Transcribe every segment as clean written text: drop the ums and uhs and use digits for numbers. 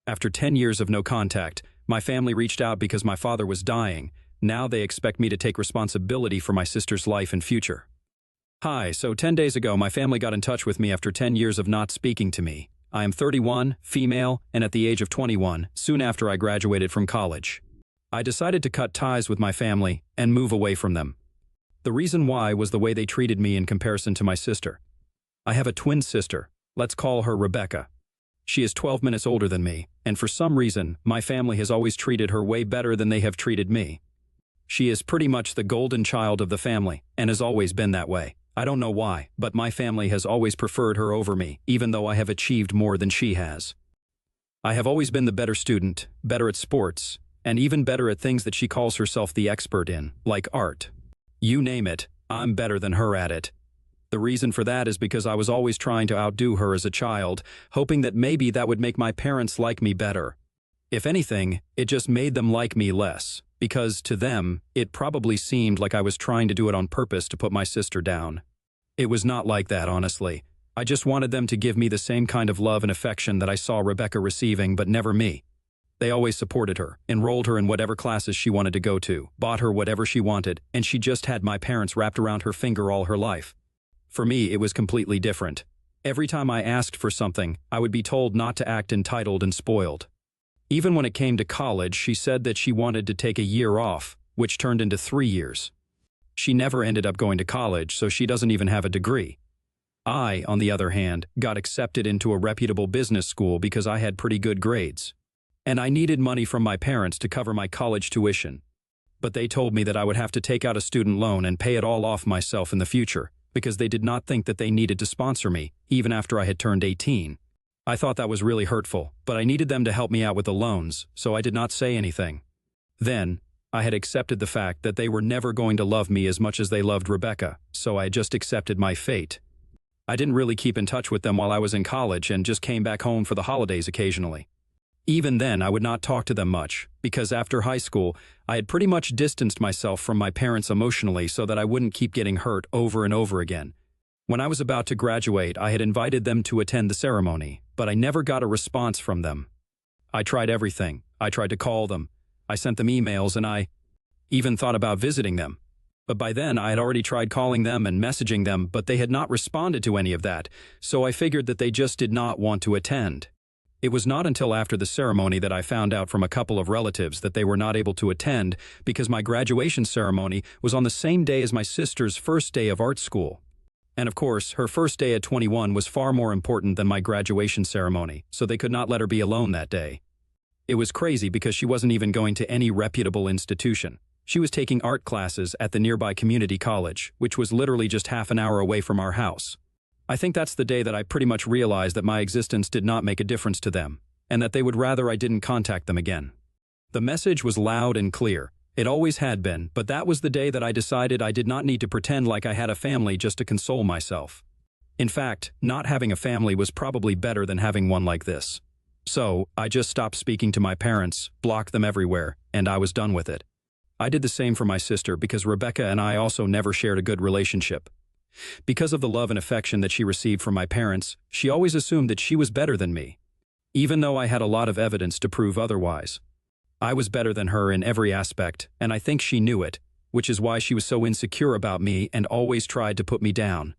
After 10 years of no contact, my family reached out because my father was dying. Now they expect me to take responsibility for my sister's life and future. Hi, so 10 days ago my family got in touch with me after 10 years of not speaking to me. I am 31, female, and at the age of 21, soon after I graduated from college. I decided to cut ties with my family and move away from them. The reason why was the way they treated me in comparison to my sister. I have a twin sister. Let's call her Rebecca. She is 12 minutes older than me, and for some reason, my family has always treated her way better than they have treated me. She is pretty much the golden child of the family, and has always been that way. I don't know why, but my family has always preferred her over me, even though I have achieved more than she has. I have always been the better student, better at sports, and even better at things that she calls herself the expert in, like art. You name it, I'm better than her at it. The reason for that is because I was always trying to outdo her as a child, hoping that maybe that would make my parents like me better. If anything, it just made them like me less, because to them, it probably seemed like I was trying to do it on purpose to put my sister down. It was not like that, honestly. I just wanted them to give me the same kind of love and affection that I saw Rebecca receiving, but never me. They always supported her, enrolled her in whatever classes she wanted to go to, bought her whatever she wanted, and she just had my parents wrapped around her finger all her life. For me, it was completely different. Every time I asked for something, I would be told not to act entitled and spoiled. Even when it came to college, she said that she wanted to take a year off, which turned into 3 years. She never ended up going to college, so she doesn't even have a degree. I, on the other hand, got accepted into a reputable business school because I had pretty good grades. And I needed money from my parents to cover my college tuition. But they told me that I would have to take out a student loan and pay it all off myself in the future, because they did not think that they needed to sponsor me, even after I had turned 18. I thought that was really hurtful, but I needed them to help me out with the loans, so I did not say anything. Then, I had accepted the fact that they were never going to love me as much as they loved Rebecca, so I just accepted my fate. I didn't really keep in touch with them while I was in college and just came back home for the holidays occasionally. Even then, I would not talk to them much, because after high school, I had pretty much distanced myself from my parents emotionally so that I wouldn't keep getting hurt over and over again. When I was about to graduate, I had invited them to attend the ceremony, but I never got a response from them. I tried everything. I tried to call them. I sent them emails, and I even thought about visiting them. But by then, I had already tried calling them and messaging them, but they had not responded to any of that, so I figured that they just did not want to attend. It was not until after the ceremony that I found out from a couple of relatives that they were not able to attend because my graduation ceremony was on the same day as my sister's first day of art school. And of course, her first day at 21 was far more important than my graduation ceremony, so they could not let her be alone that day. It was crazy because she wasn't even going to any reputable institution. She was taking art classes at the nearby community college, which was literally just half an hour away from our house. I think that's the day that I pretty much realized that my existence did not make a difference to them, and that they would rather I didn't contact them again. The message was loud and clear. It always had been, but that was the day that I decided I did not need to pretend like I had a family just to console myself. In fact, not having a family was probably better than having one like this. So, I just stopped speaking to my parents, blocked them everywhere, and I was done with it. I did the same for my sister because Rebecca and I also never shared a good relationship. Because of the love and affection that she received from my parents, she always assumed that she was better than me, even though I had a lot of evidence to prove otherwise. I was better than her in every aspect, and I think she knew it, which is why she was so insecure about me and always tried to put me down.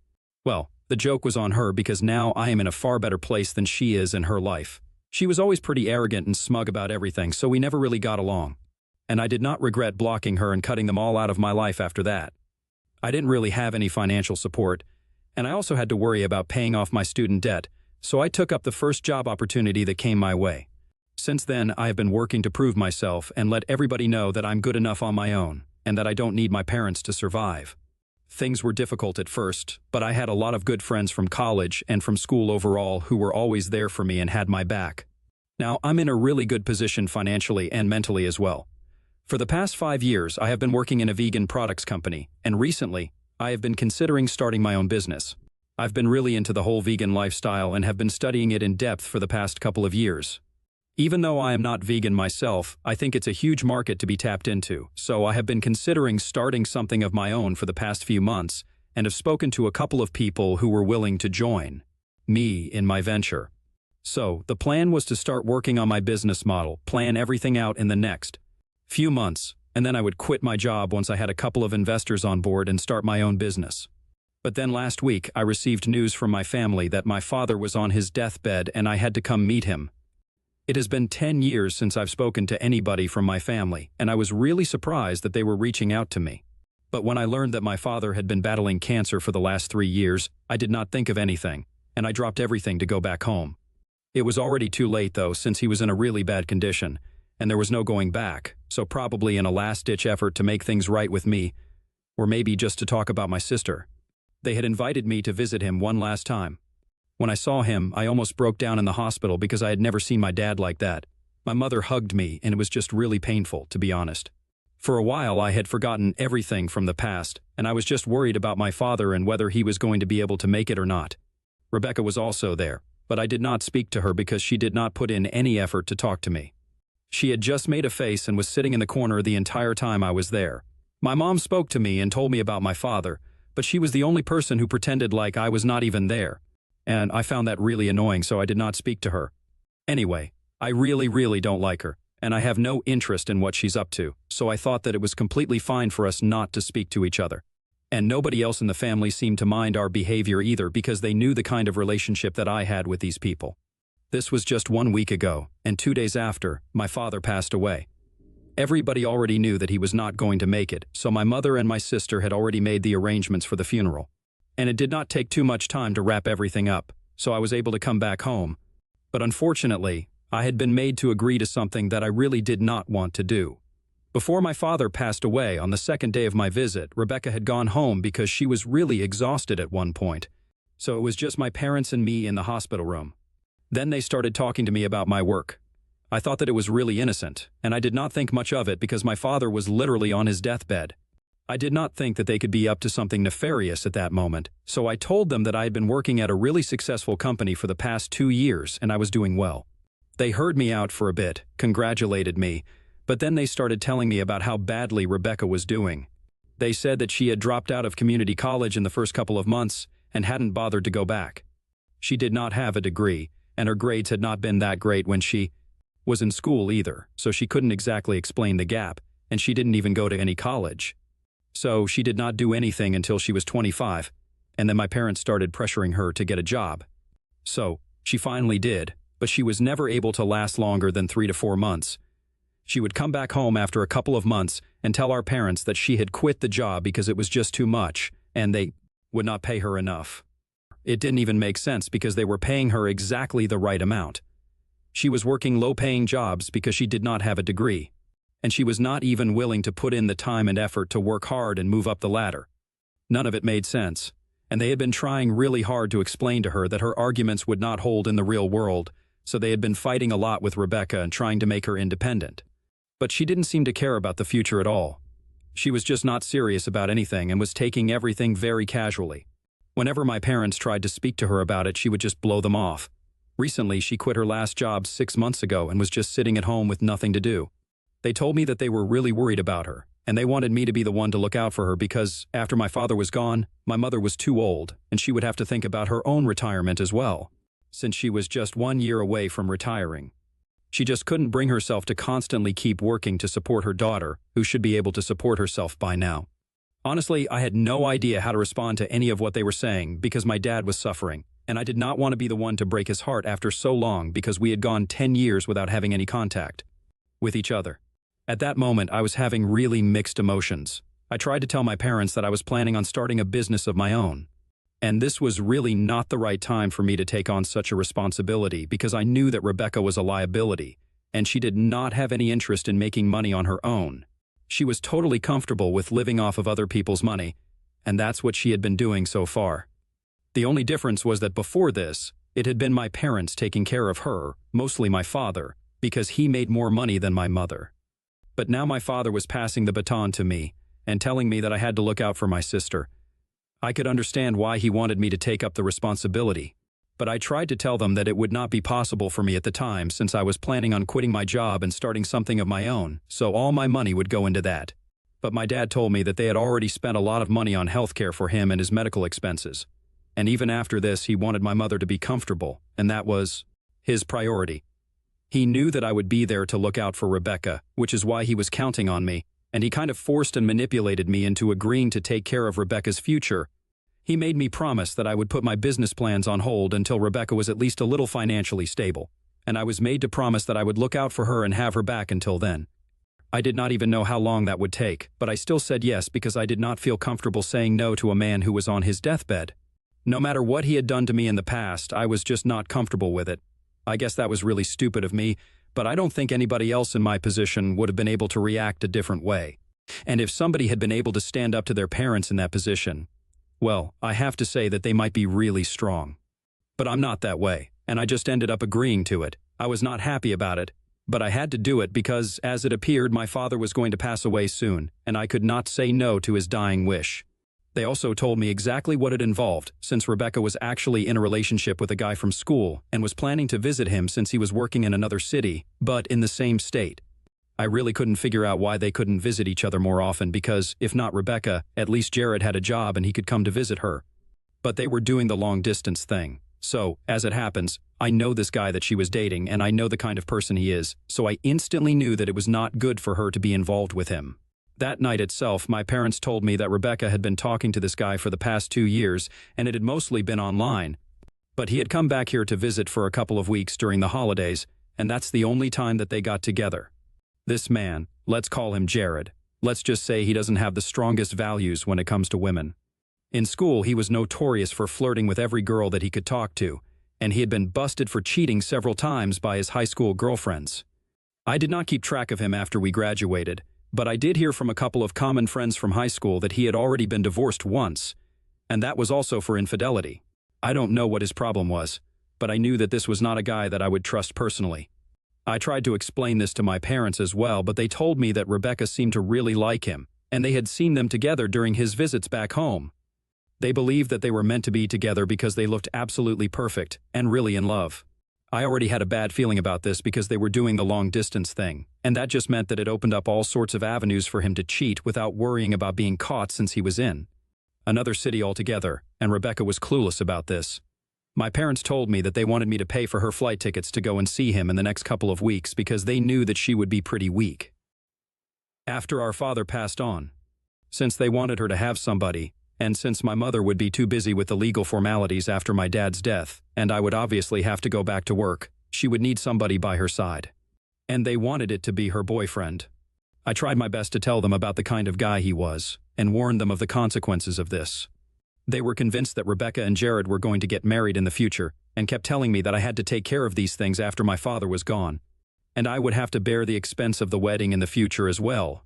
Well, the joke was on her because now I am in a far better place than she is in her life. She was always pretty arrogant and smug about everything, so we never really got along. And I did not regret blocking her and cutting them all out of my life after that. I didn't really have any financial support, and I also had to worry about paying off my student debt, so I took up the first job opportunity that came my way. Since then, I have been working to prove myself and let everybody know that I'm good enough on my own, and that I don't need my parents to survive. Things were difficult at first, but I had a lot of good friends from college and from school overall who were always there for me and had my back. Now, I'm in a really good position financially and mentally as well. For the past 5 years, I have been working in a vegan products company, and recently, I have been considering starting my own business. I've been really into the whole vegan lifestyle and have been studying it in depth for the past couple of years. Even though I am not vegan myself, I think it's a huge market to be tapped into, so I have been considering starting something of my own for the past few months, and have spoken to a couple of people who were willing to join me in my venture. So, the plan was to start working on my business model, plan everything out in the next few months, and then I would quit my job once I had a couple of investors on board and start my own business. But then last week, I received news from my family that my father was on his deathbed and I had to come meet him. It has been 10 years since I've spoken to anybody from my family, and I was really surprised that they were reaching out to me. But when I learned that my father had been battling cancer for the last 3 years, I did not think of anything, and I dropped everything to go back home. It was already too late, though, since he was in a really bad condition, and there was no going back, so probably in a last-ditch effort to make things right with me, or maybe just to talk about my sister. They had invited me to visit him one last time. When I saw him, I almost broke down in the hospital because I had never seen my dad like that. My mother hugged me, and it was just really painful, to be honest. For a while, I had forgotten everything from the past, and I was just worried about my father and whether he was going to be able to make it or not. Rebecca was also there, but I did not speak to her because she did not put in any effort to talk to me. She had just made a face and was sitting in the corner the entire time I was there. My mom spoke to me and told me about my father, but she was the only person who pretended like I was not even there. And I found that really annoying, so I did not speak to her. Anyway, I really don't like her, and I have no interest in what she's up to, so I thought that it was completely fine for us not to speak to each other. And nobody else in the family seemed to mind our behavior either because they knew the kind of relationship that I had with these people. This was just 1 week ago, and 2 days after, my father passed away. Everybody already knew that he was not going to make it, so my mother and my sister had already made the arrangements for the funeral. And it did not take too much time to wrap everything up, so I was able to come back home. But unfortunately, I had been made to agree to something that I really did not want to do. Before my father passed away on the second day of my visit, Rebecca had gone home because she was really exhausted at one point. So it was just my parents and me in the hospital room. Then they started talking to me about my work. I thought that it was really innocent, and I did not think much of it because my father was literally on his deathbed. I did not think that they could be up to something nefarious at that moment, so I told them that I had been working at a really successful company for the past 2 years and I was doing well. They heard me out for a bit, congratulated me, but then they started telling me about how badly Rebecca was doing. They said that she had dropped out of community college in the first couple of months and hadn't bothered to go back. She did not have a degree, and her grades had not been that great when she was in school either, so she couldn't exactly explain the gap, and she didn't even go to any college. So she did not do anything until she was 25, and then my parents started pressuring her to get a job. So she finally did, but she was never able to last longer than 3 to 4 months. She would come back home after a couple of months and tell our parents that she had quit the job because it was just too much, and they would not pay her enough. It didn't even make sense because they were paying her exactly the right amount. She was working low-paying jobs because she did not have a degree, and she was not even willing to put in the time and effort to work hard and move up the ladder. None of it made sense, and they had been trying really hard to explain to her that her arguments would not hold in the real world, so they had been fighting a lot with Rebecca and trying to make her independent. But she didn't seem to care about the future at all. She was just not serious about anything and was taking everything very casually. Whenever my parents tried to speak to her about it, she would just blow them off. Recently, she quit her last job 6 months ago and was just sitting at home with nothing to do. They told me that they were really worried about her, and they wanted me to be the one to look out for her because, after my father was gone, my mother was too old, and she would have to think about her own retirement as well, since she was just 1 year away from retiring. She just couldn't bring herself to constantly keep working to support her daughter, who should be able to support herself by now. Honestly, I had no idea how to respond to any of what they were saying because my dad was suffering, and I did not want to be the one to break his heart after so long because we had gone 10 years without having any contact with each other. At that moment, I was having really mixed emotions. I tried to tell my parents that I was planning on starting a business of my own. And this was really not the right time for me to take on such a responsibility because I knew that Rebecca was a liability, and she did not have any interest in making money on her own. She was totally comfortable with living off of other people's money, and that's what she had been doing so far. The only difference was that before this, it had been my parents taking care of her, mostly my father, because he made more money than my mother. But now my father was passing the baton to me and telling me that I had to look out for my sister. I could understand why he wanted me to take up the responsibility, but I tried to tell them that it would not be possible for me at the time since I was planning on quitting my job and starting something of my own, so all my money would go into that. But my dad told me that they had already spent a lot of money on healthcare for him and his medical expenses. And even after this, he wanted my mother to be comfortable, and that was his priority. He knew that I would be there to look out for Rebecca, which is why he was counting on me, and he kind of forced and manipulated me into agreeing to take care of Rebecca's future. He made me promise that I would put my business plans on hold until Rebecca was at least a little financially stable, and I was made to promise that I would look out for her and have her back until then. I did not even know how long that would take, but I still said yes because I did not feel comfortable saying no to a man who was on his deathbed. No matter what he had done to me in the past, I was just not comfortable with it. I guess that was really stupid of me, but I don't think anybody else in my position would have been able to react a different way. And if somebody had been able to stand up to their parents in that position, well, I have to say that they might be really strong. But I'm not that way, and I just ended up agreeing to it. I was not happy about it, but I had to do it because, as it appeared, my father was going to pass away soon, and I could not say no to his dying wish. They also told me exactly what it involved, since Rebecca was actually in a relationship with a guy from school and was planning to visit him since he was working in another city, but in the same state. I really couldn't figure out why they couldn't visit each other more often because, if not Rebecca, at least Jared had a job and he could come to visit her. But they were doing the long-distance thing. So, as it happens, I know this guy that she was dating and I know the kind of person he is, so I instantly knew that it was not good for her to be involved with him. That night itself, my parents told me that Rebecca had been talking to this guy for the past 2 years and it had mostly been online. But he had come back here to visit for a couple of weeks during the holidays, and that's the only time that they got together. This man, let's call him Jared. Let's just say he doesn't have the strongest values when it comes to women. In school, he was notorious for flirting with every girl that he could talk to, and he had been busted for cheating several times by his high school girlfriends. I did not keep track of him after we graduated, but I did hear from a couple of common friends from high school that he had already been divorced once, and that was also for infidelity. I don't know what his problem was, but I knew that this was not a guy that I would trust personally. I tried to explain this to my parents as well, but they told me that Rebecca seemed to really like him, and they had seen them together during his visits back home. They believed that they were meant to be together because they looked absolutely perfect and really in love. I already had a bad feeling about this because they were doing the long-distance thing, and that just meant that it opened up all sorts of avenues for him to cheat without worrying about being caught since he was in another city altogether, and Rebecca was clueless about this. My parents told me that they wanted me to pay for her flight tickets to go and see him in the next couple of weeks because they knew that she would be pretty weak after our father passed on. Since they wanted her to have somebody, and since my mother would be too busy with the legal formalities after my dad's death, and I would obviously have to go back to work, she would need somebody by her side. And they wanted it to be her boyfriend. I tried my best to tell them about the kind of guy he was, and warned them of the consequences of this. They were convinced that Rebecca and Jared were going to get married in the future, and kept telling me that I had to take care of these things after my father was gone, and I would have to bear the expense of the wedding in the future as well.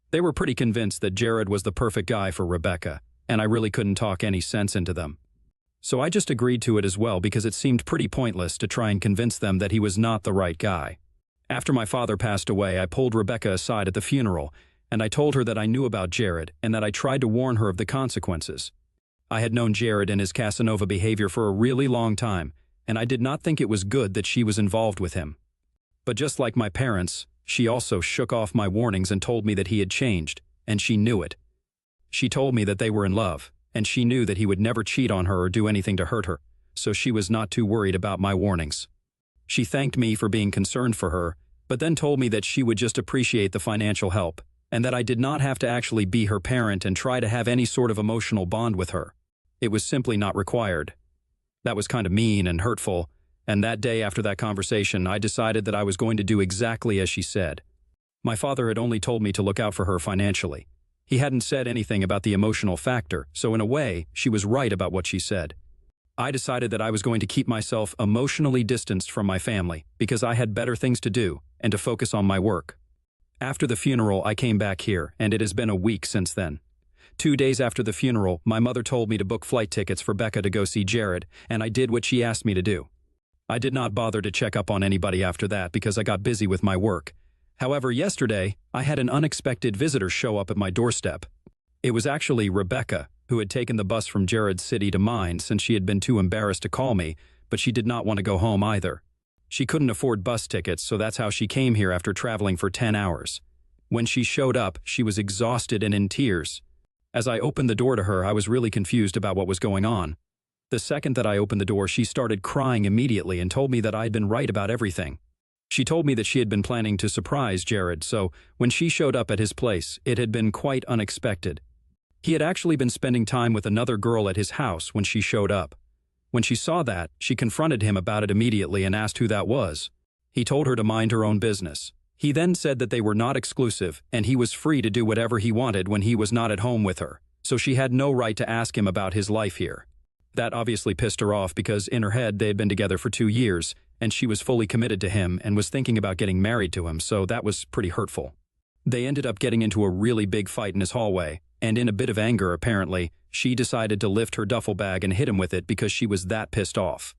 They were pretty convinced that Jared was the perfect guy for Rebecca, and I really couldn't talk any sense into them. So I just agreed to it as well because it seemed pretty pointless to try and convince them that he was not the right guy. After my father passed away, I pulled Rebecca aside at the funeral, and I told her that I knew about Jared and that I tried to warn her of the consequences. I had known Jared and his Casanova behavior for a really long time, and I did not think it was good that she was involved with him. But just like my parents, she also shook off my warnings and told me that he had changed, and she knew it. She told me that they were in love, and she knew that he would never cheat on her or do anything to hurt her, so she was not too worried about my warnings. She thanked me for being concerned for her, but then told me that she would just appreciate the financial help, and that I did not have to actually be her parent and try to have any sort of emotional bond with her. It was simply not required. That was kind of mean and hurtful, and that day after that conversation, I decided that I was going to do exactly as she said. My father had only told me to look out for her financially. He hadn't said anything about the emotional factor, so in a way, she was right about what she said. I decided that I was going to keep myself emotionally distanced from my family because I had better things to do and to focus on my work. After the funeral, I came back here, and it has been a week since then. 2 days after the funeral, my mother told me to book flight tickets for Becca to go see Jared, and I did what she asked me to do. I did not bother to check up on anybody after that because I got busy with my work. However, yesterday, I had an unexpected visitor show up at my doorstep. It was actually Rebecca, who had taken the bus from Jared's city to mine since she had been too embarrassed to call me, but she did not want to go home either. She couldn't afford bus tickets, so that's how she came here after traveling for 10 hours. When she showed up, she was exhausted and in tears. As I opened the door to her, I was really confused about what was going on. The second that I opened the door, she started crying immediately and told me that I had been right about everything. She told me that she had been planning to surprise Jared, so when she showed up at his place, it had been quite unexpected. He had actually been spending time with another girl at his house when she showed up. When she saw that, she confronted him about it immediately and asked who that was. He told her to mind her own business. He then said that they were not exclusive and he was free to do whatever he wanted when he was not at home with her, so she had no right to ask him about his life here. That obviously pissed her off because in her head they had been together for 2 years and she was fully committed to him and was thinking about getting married to him, so that was pretty hurtful. They ended up getting into a really big fight in his hallway, and in a bit of anger apparently, she decided to lift her duffel bag and hit him with it because she was that pissed off.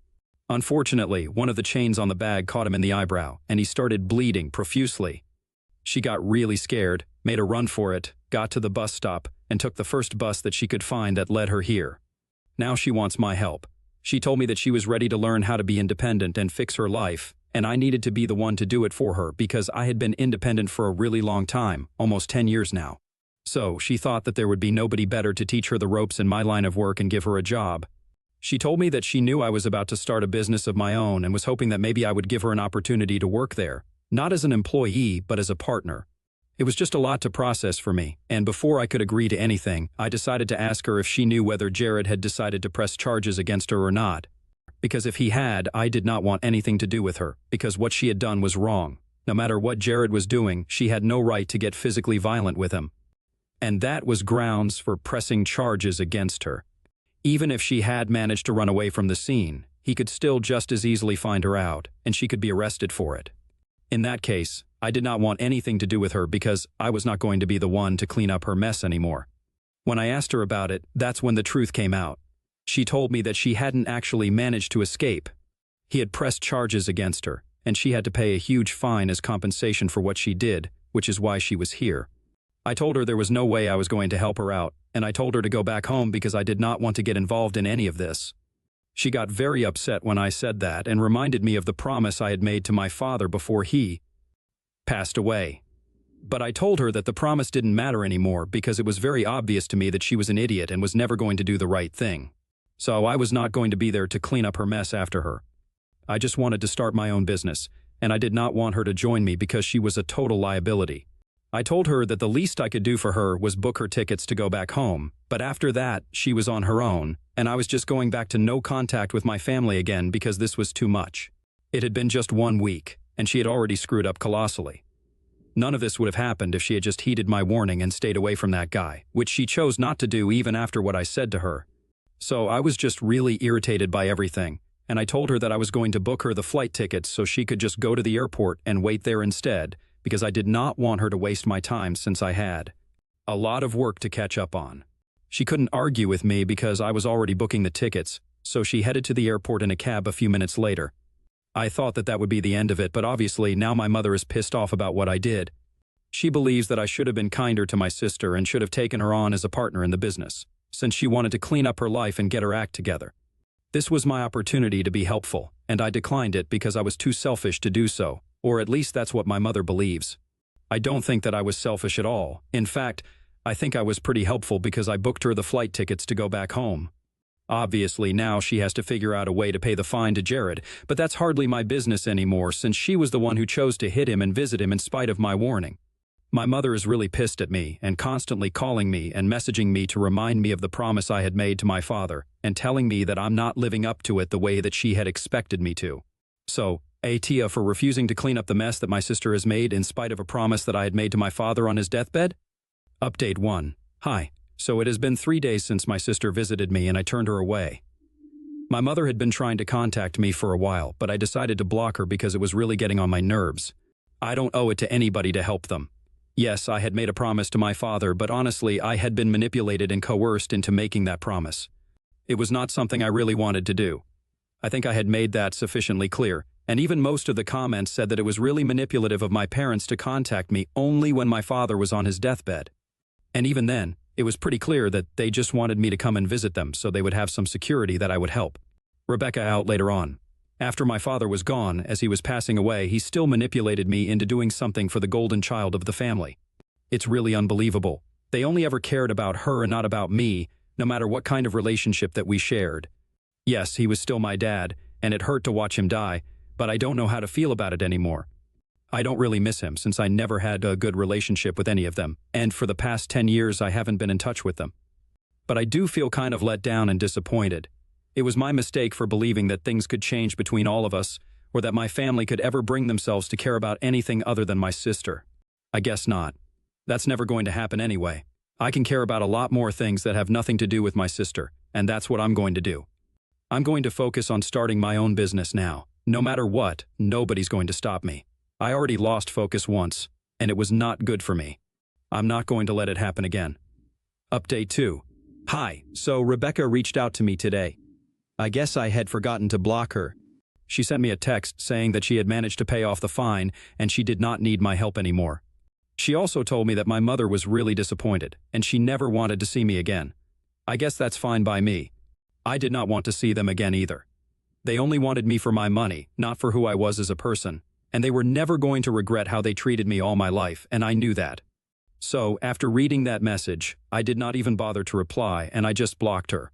Unfortunately, one of the chains on the bag caught him in the eyebrow, and he started bleeding profusely. She got really scared, made a run for it, got to the bus stop, and took the first bus that she could find that led her here. Now she wants my help. She told me that she was ready to learn how to be independent and fix her life, and I needed to be the one to do it for her because I had been independent for a really long time, almost 10 years now. So she thought that there would be nobody better to teach her the ropes in my line of work and give her a job. She told me that she knew I was about to start a business of my own and was hoping that maybe I would give her an opportunity to work there, not as an employee, but as a partner. It was just a lot to process for me, and before I could agree to anything, I decided to ask her if she knew whether Jared had decided to press charges against her or not. Because if he had, I did not want anything to do with her, because what she had done was wrong. No matter what Jared was doing, she had no right to get physically violent with him. And that was grounds for pressing charges against her. Even if she had managed to run away from the scene, he could still just as easily find her out, and she could be arrested for it. In that case, I did not want anything to do with her because I was not going to be the one to clean up her mess anymore. When I asked her about it, that's when the truth came out. She told me that she hadn't actually managed to escape. He had pressed charges against her, and she had to pay a huge fine as compensation for what she did, which is why she was here. I told her there was no way I was going to help her out, and I told her to go back home because I did not want to get involved in any of this. She got very upset when I said that and reminded me of the promise I had made to my father before he passed away. But I told her that the promise didn't matter anymore because it was very obvious to me that she was an idiot and was never going to do the right thing. So I was not going to be there to clean up her mess after her. I just wanted to start my own business, and I did not want her to join me because she was a total liability. I told her that the least I could do for her was book her tickets to go back home, but after that, she was on her own, and I was just going back to no contact with my family again because this was too much. It had been just 1 week, and she had already screwed up colossally. None of this would have happened if she had just heeded my warning and stayed away from that guy, which she chose not to do even after what I said to her. So I was just really irritated by everything, and I told her that I was going to book her the flight tickets so she could just go to the airport and wait there instead, because I did not want her to waste my time since I had a lot of work to catch up on. She couldn't argue with me because I was already booking the tickets, so she headed to the airport in a cab a few minutes later. I thought that that would be the end of it, but obviously now my mother is pissed off about what I did. She believes that I should have been kinder to my sister and should have taken her on as a partner in the business, since she wanted to clean up her life and get her act together. This was my opportunity to be helpful, and I declined it because I was too selfish to do so, or at least that's what my mother believes. I don't think that I was selfish at all. In fact, I think I was pretty helpful because I booked her the flight tickets to go back home. Obviously, now she has to figure out a way to pay the fine to Jared, but that's hardly my business anymore since she was the one who chose to hit him and visit him in spite of my warning. My mother is really pissed at me and constantly calling me and messaging me to remind me of the promise I had made to my father and telling me that I'm not living up to it the way that she had expected me to. So, Tia for refusing to clean up the mess that my sister has made in spite of a promise that I had made to my father on his deathbed? Update 1. Hi. So it has been 3 days since my sister visited me and I turned her away. My mother had been trying to contact me for a while, but I decided to block her because it was really getting on my nerves. I don't owe it to anybody to help them. Yes, I had made a promise to my father, but honestly, I had been manipulated and coerced into making that promise. It was not something I really wanted to do. I think I had made that sufficiently clear, and even most of the comments said that it was really manipulative of my parents to contact me only when my father was on his deathbed. And even then, it was pretty clear that they just wanted me to come and visit them so they would have some security that I would help. Rebecca out later on. After my father was gone, as he was passing away, he still manipulated me into doing something for the golden child of the family. It's really unbelievable. They only ever cared about her and not about me, no matter what kind of relationship that we shared. Yes, he was still my dad, and it hurt to watch him die, but I don't know how to feel about it anymore. I don't really miss him since I never had a good relationship with any of them, and for the past 10 years I haven't been in touch with them. But I do feel kind of let down and disappointed. It was my mistake for believing that things could change between all of us, or that my family could ever bring themselves to care about anything other than my sister. I guess not. That's never going to happen anyway. I can care about a lot more things that have nothing to do with my sister, and that's what I'm going to do. I'm going to focus on starting my own business now. No matter what, nobody's going to stop me. I already lost focus once, and it was not good for me. I'm not going to let it happen again. Update 2. Hi, so Rebecca reached out to me today. I guess I had forgotten to block her. She sent me a text saying that she had managed to pay off the fine and she did not need my help anymore. She also told me that my mother was really disappointed and she never wanted to see me again. I guess that's fine by me. I did not want to see them again either. They only wanted me for my money, not for who I was as a person, and they were never going to regret how they treated me all my life, and I knew that. So, after reading that message, I did not even bother to reply and I just blocked her.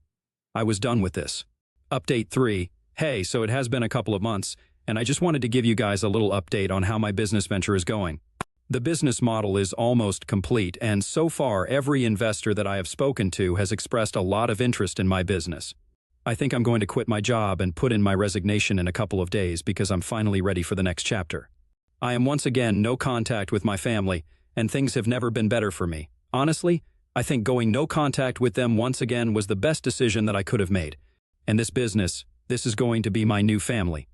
I was done with this. Update 3. Hey, so it has been a couple of months, and I just wanted to give you guys a little update on how my business venture is going. The business model is almost complete, and so far every investor that I have spoken to has expressed a lot of interest in my business. I think I'm going to quit my job and put in my resignation in a couple of days because I'm finally ready for the next chapter. I am once again no contact with my family, and things have never been better for me. Honestly, I think going no contact with them once again was the best decision that I could have made. And this business, this is going to be my new family.